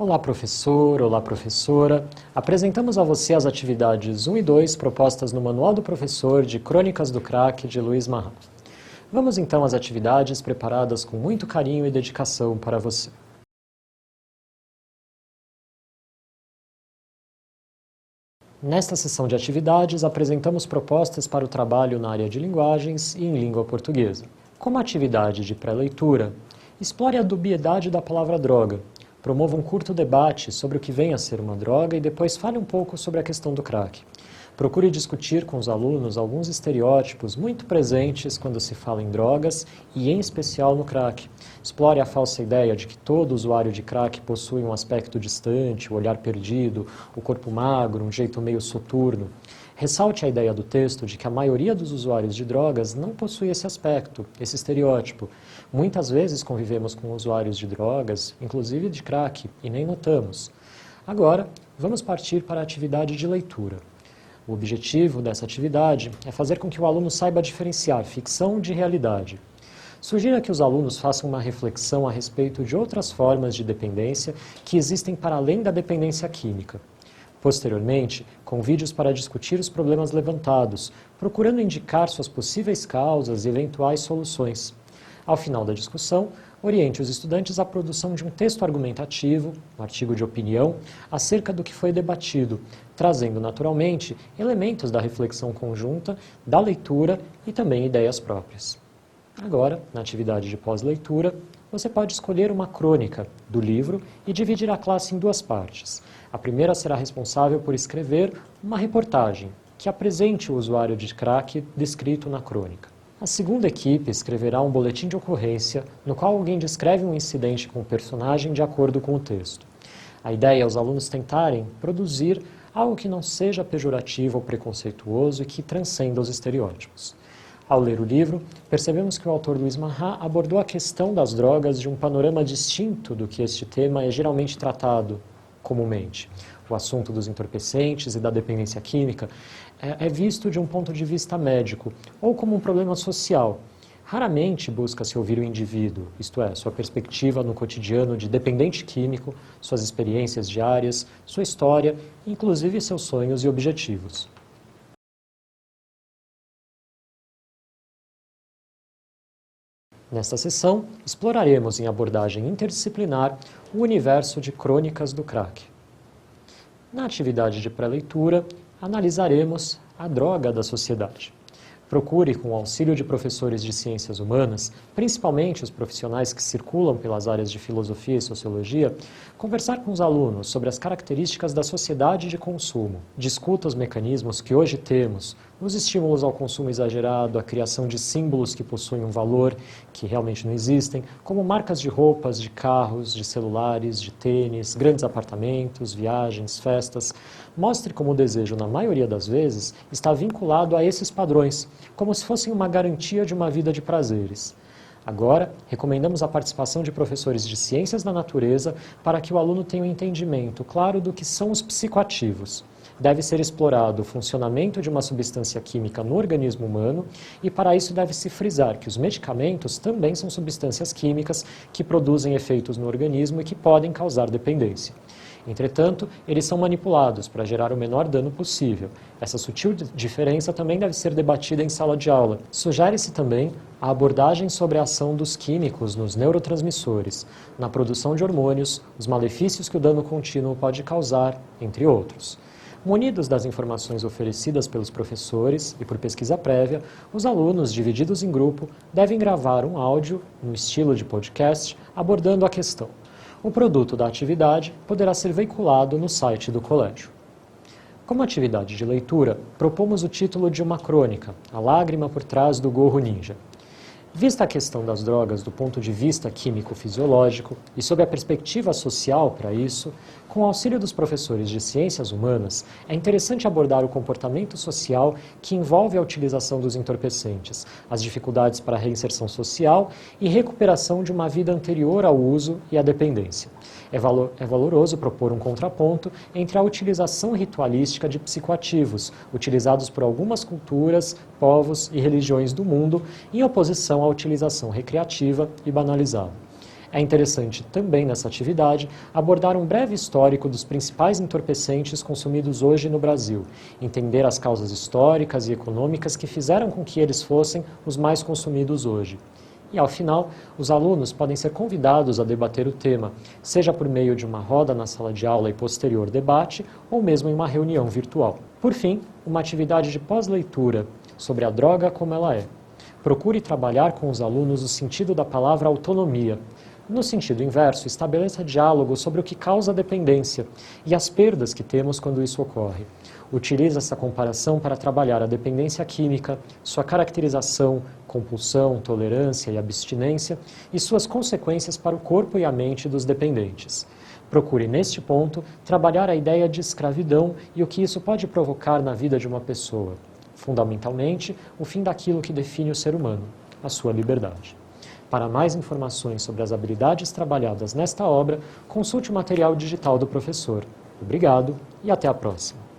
Olá, professor, olá, professora. Apresentamos a você as atividades 1 e 2 propostas no Manual do Professor de Crônicas do Crack, de Luiz Marra. Vamos então às atividades preparadas com muito carinho e dedicação para você. Nesta sessão de atividades, apresentamos propostas para o trabalho na área de linguagens e em língua portuguesa. Como atividade de pré-leitura, explore a dubiedade da palavra droga. Promova um curto debate sobre o que vem a ser uma droga e depois fale um pouco sobre a questão do crack. Procure discutir com os alunos alguns estereótipos muito presentes quando se fala em drogas e, em especial, no crack. Explore a falsa ideia de que todo usuário de crack possui um aspecto distante, o olhar perdido, o corpo magro, um jeito meio soturno. Ressalte a ideia do texto de que a maioria dos usuários de drogas não possui esse aspecto, esse estereótipo. Muitas vezes convivemos com usuários de drogas, inclusive de crack, e nem notamos. Agora, vamos partir para a atividade de leitura. O objetivo dessa atividade é fazer com que o aluno saiba diferenciar ficção de realidade. Sugira que os alunos façam uma reflexão a respeito de outras formas de dependência que existem para além da dependência química. Posteriormente, convide-os para discutir os problemas levantados, procurando indicar suas possíveis causas e eventuais soluções. Ao final da discussão, oriente os estudantes à produção de um texto argumentativo, um artigo de opinião, acerca do que foi debatido, trazendo naturalmente elementos da reflexão conjunta, da leitura e também ideias próprias. Agora, na atividade de pós-leitura, você pode escolher uma crônica do livro e dividir a classe em duas partes. A primeira será responsável por escrever uma reportagem que apresente o usuário de crack descrito na crônica. A segunda equipe escreverá um boletim de ocorrência no qual alguém descreve um incidente com o personagem de acordo com o texto. A ideia é os alunos tentarem produzir algo que não seja pejorativo ou preconceituoso e que transcenda os estereótipos. Ao ler o livro, percebemos que o autor Luiz Marra abordou a questão das drogas de um panorama distinto do que este tema é geralmente tratado comumente. O assunto dos entorpecentes e da dependência química é visto de um ponto de vista médico ou como um problema social. Raramente busca-se ouvir o indivíduo, isto é, sua perspectiva no cotidiano de dependente químico, suas experiências diárias, sua história, inclusive seus sonhos e objetivos. Nesta sessão, exploraremos em abordagem interdisciplinar o universo de crônicas do crack. Na atividade de pré-leitura, analisaremos a droga da sociedade. Procure, com o auxílio de professores de ciências humanas, principalmente os profissionais que circulam pelas áreas de filosofia e sociologia, conversar com os alunos sobre as características da sociedade de consumo. Discuta os mecanismos que hoje temos, os estímulos ao consumo exagerado, a criação de símbolos que possuem um valor que realmente não existem, como marcas de roupas, de carros, de celulares, de tênis, grandes apartamentos, viagens, festas. Mostre como o desejo, na maioria das vezes, está vinculado a esses padrões, como se fossem uma garantia de uma vida de prazeres. Agora, recomendamos a participação de professores de ciências da natureza para que o aluno tenha um entendimento claro do que são os psicoativos. Deve ser explorado o funcionamento de uma substância química no organismo humano e, para isso, deve-se frisar que os medicamentos também são substâncias químicas que produzem efeitos no organismo e que podem causar dependência. Entretanto, eles são manipulados para gerar o menor dano possível. Essa sutil diferença também deve ser debatida em sala de aula. Sugere-se também a abordagem sobre a ação dos químicos nos neurotransmissores, na produção de hormônios, os malefícios que o dano contínuo pode causar, entre outros. Munidos das informações oferecidas pelos professores e por pesquisa prévia, os alunos, divididos em grupo, devem gravar um áudio, no estilo de podcast, abordando a questão. O produto da atividade poderá ser veiculado no site do colégio. Como atividade de leitura, propomos o título de uma crônica, A Lágrima por Trás do Gorro Ninja. Vista a questão das drogas do ponto de vista químico-fisiológico e sob a perspectiva social para isso, com o auxílio dos professores de ciências humanas, é interessante abordar o comportamento social que envolve a utilização dos entorpecentes, as dificuldades para a reinserção social e recuperação de uma vida anterior ao uso e à dependência. É valoroso propor um contraponto entre a utilização ritualística de psicoativos, utilizados por algumas culturas, povos e religiões do mundo, em oposição à utilização recreativa e banalizada. É interessante também nessa atividade abordar um breve histórico dos principais entorpecentes consumidos hoje no Brasil, entender as causas históricas e econômicas que fizeram com que eles fossem os mais consumidos hoje. E, ao final, os alunos podem ser convidados a debater o tema, seja por meio de uma roda na sala de aula e posterior debate, ou mesmo em uma reunião virtual. Por fim, uma atividade de pós-leitura sobre a droga como ela é. Procure trabalhar com os alunos o sentido da palavra autonomia. No sentido inverso, estabeleça diálogo sobre o que causa a dependência e as perdas que temos quando isso ocorre. Utilize essa comparação para trabalhar a dependência química, sua caracterização, compulsão, tolerância e abstinência e suas consequências para o corpo e a mente dos dependentes. Procure, neste ponto, trabalhar a ideia de escravidão e o que isso pode provocar na vida de uma pessoa. Fundamentalmente, o fim daquilo que define o ser humano, a sua liberdade. Para mais informações sobre as habilidades trabalhadas nesta obra, consulte o material digital do professor. Obrigado e até a próxima.